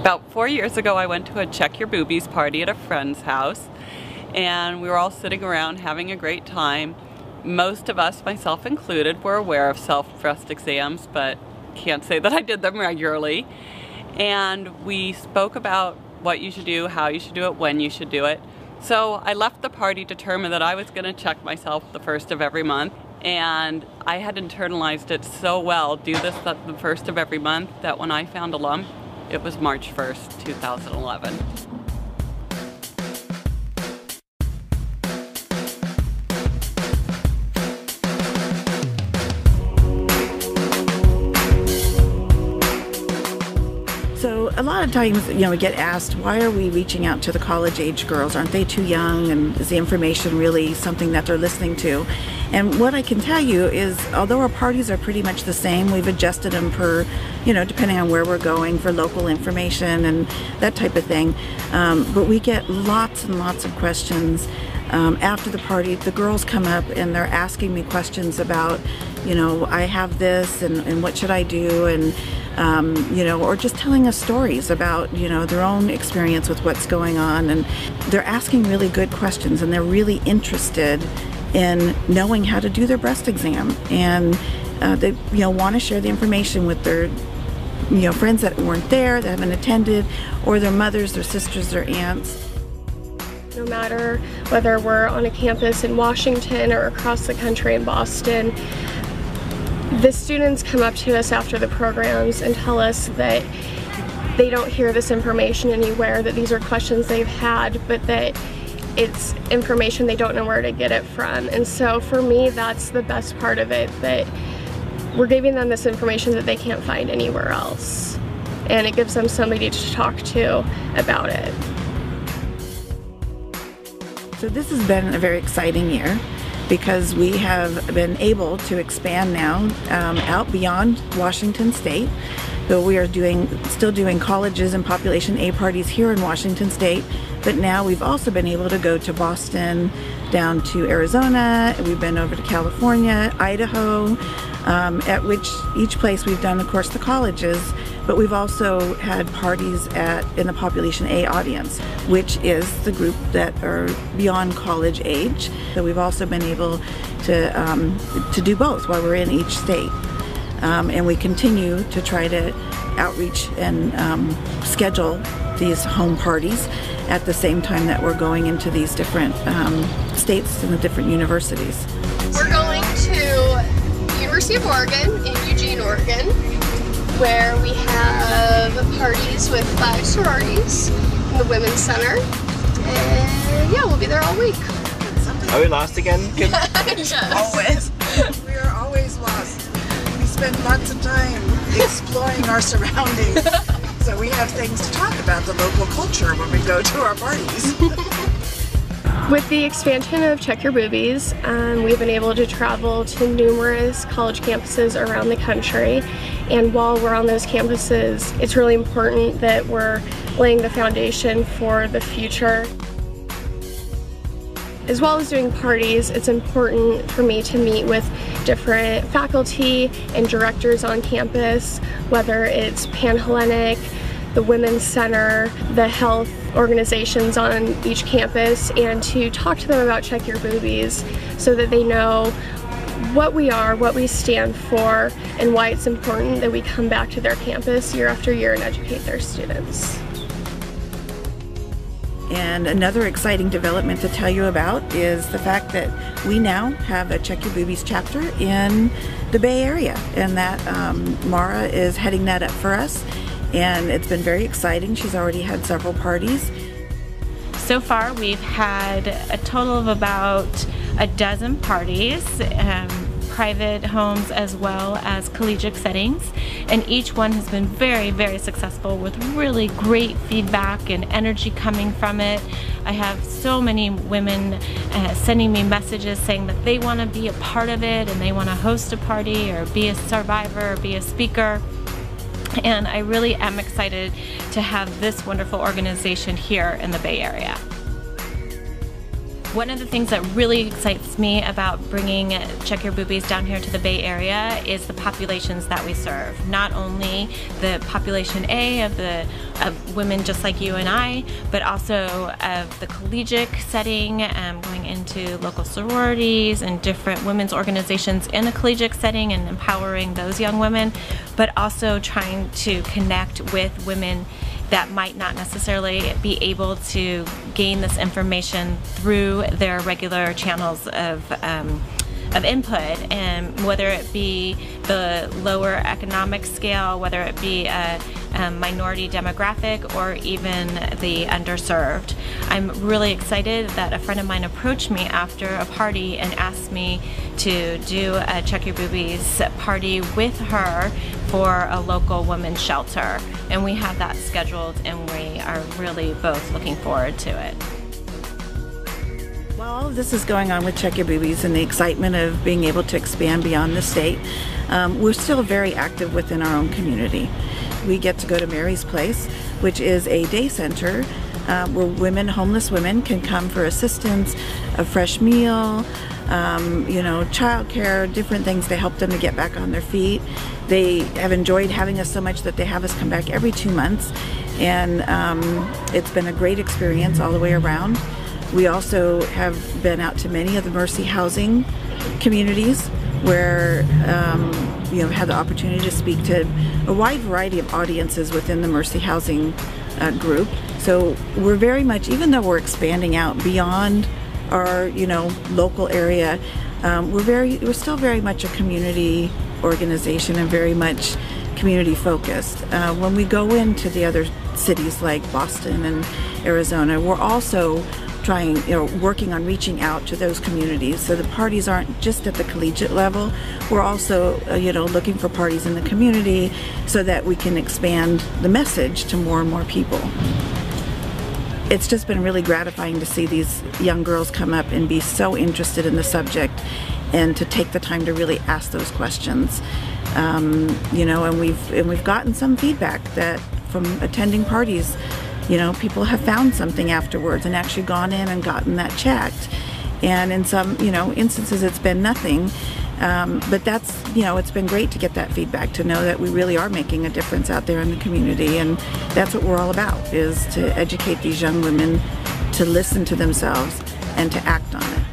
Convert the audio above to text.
About 4 years ago, I went to a Check Your Boobies party at a friend's house, and we were all sitting around having a great time. Most of us, myself included, were aware of self-breast exams, but can't say that I did them regularly. And we spoke about what you should do, how you should do it, when you should do it. So I left the party determined that I was going to check myself the first of every month, and I had internalized it so well, do this the first of every month, that when I found a lump, it was March 1st, 2011. So a lot of times, we get asked, why are we reaching out to the college-age girls? Aren't they too young? And is the information really something that they're listening to? And what I can tell you is, although our parties are pretty much the same, we've adjusted them for, depending on where we're going, for local information and that type of thing. But we get lots and lots of questions. After the party, the girls come up and they're asking me questions about, I have this and what should I do, and or just telling us stories about, their own experience with what's going on. And they're asking really good questions, and they're really interested in knowing how to do their breast exam. And they, want to share the information with their, friends that weren't there, that haven't attended, or their mothers, their sisters, their aunts. No matter whether we're on a campus in Washington or across the country in Boston, the students come up to us after the programs and tell us that they don't hear this information anywhere, that these are questions they've had, but that it's information they don't know where to get it from. And so for me, that's the best part of it, that we're giving them this information that they can't find anywhere else. And it gives them somebody to talk to about it. So this has been a very exciting year, because we have been able to expand now out beyond Washington State. So we are still doing colleges and Population A parties here in Washington State, but now we've also been able to go to Boston, down to Arizona, we've been over to California, Idaho, at which each place we've done, of course, the colleges, but we've also had parties in the Population A audience, which is the group that are beyond college age. So we've also been able to do both while we're in each state. And we continue to try to outreach and schedule these home parties at the same time that we're going into these different states and the different universities. We're going to University of Oregon in Eugene, Oregon, where we have parties with 5 sororities in the Women's Center. And yeah, we'll be there all week. Are we lost again, Kim? Yes. Always. We are always lost. We spend lots of time exploring our surroundings. So we have things to talk about the local culture when we go to our parties. With the expansion of Check Your Boobies, we've been able to travel to numerous college campuses around the country. And while we're on those campuses, it's really important that we're laying the foundation for the future. As well as doing parties, it's important for me to meet with different faculty and directors on campus, whether it's Panhellenic, the Women's Center, the health organizations on each campus, and to talk to them about Check Your Boobies so that they know what we are, what we stand for, and why it's important that we come back to their campus year after year and educate their students. And another exciting development to tell you about is the fact that we now have a Check Your Boobies chapter in the Bay Area, and that Mara is heading that up for us, and it's been very exciting. She's already had several parties. So far we've had a total of about a dozen parties, private homes as well as collegiate settings, and each one has been very, very successful with really great feedback and energy coming from it. I have so many women sending me messages saying that they want to be a part of it and they want to host a party or be a survivor or be a speaker. And I really am excited to have this wonderful organization here in the Bay Area. One of the things that really excites me about bringing Check Your Boobies down here to the Bay Area is the populations that we serve. Not only the population A of women just like you and I, but also of the collegiate setting, going into local sororities and different women's organizations in a collegiate setting and empowering those young women, but also trying to connect with women that might not necessarily be able to gain this information through their regular channels of input, and whether it be the lower economic scale, whether it be a minority demographic, or even the underserved. I'm really excited that a friend of mine approached me after a party and asked me to do a Check Your Boobies party with her for a local women's shelter, and we have that scheduled, and we are really both looking forward to it. While all of this is going on with Check Your Boobies and the excitement of being able to expand beyond the state, we're still very active within our own community. We get to go to Mary's Place, which is a day center where homeless women can come for assistance, a fresh meal, childcare, different things to help them to get back on their feet. They have enjoyed having us so much that they have us come back every 2 months, and it's been a great experience all the way around. We also have been out to many of the Mercy housing communities where had the opportunity to speak to a wide variety of audiences within the Mercy housing group. So we're very much, even though we're expanding out beyond our local area, we're still very much a community organization and very much community focused. When we go into the other cities like Boston and Arizona, we're also working on reaching out to those communities. So the parties aren't just at the collegiate level. We're also, looking for parties in the community so that we can expand the message to more and more people. It's just been really gratifying to see these young girls come up and be so interested in the subject and to take the time to really ask those questions. And we've gotten some feedback that from attending parties, people have found something afterwards and actually gone in and gotten that checked. And in some, instances it's been nothing. But that's, it's been great to get that feedback, to know that we really are making a difference out there in the community. And that's what we're all about, is to educate these young women to listen to themselves and to act on it.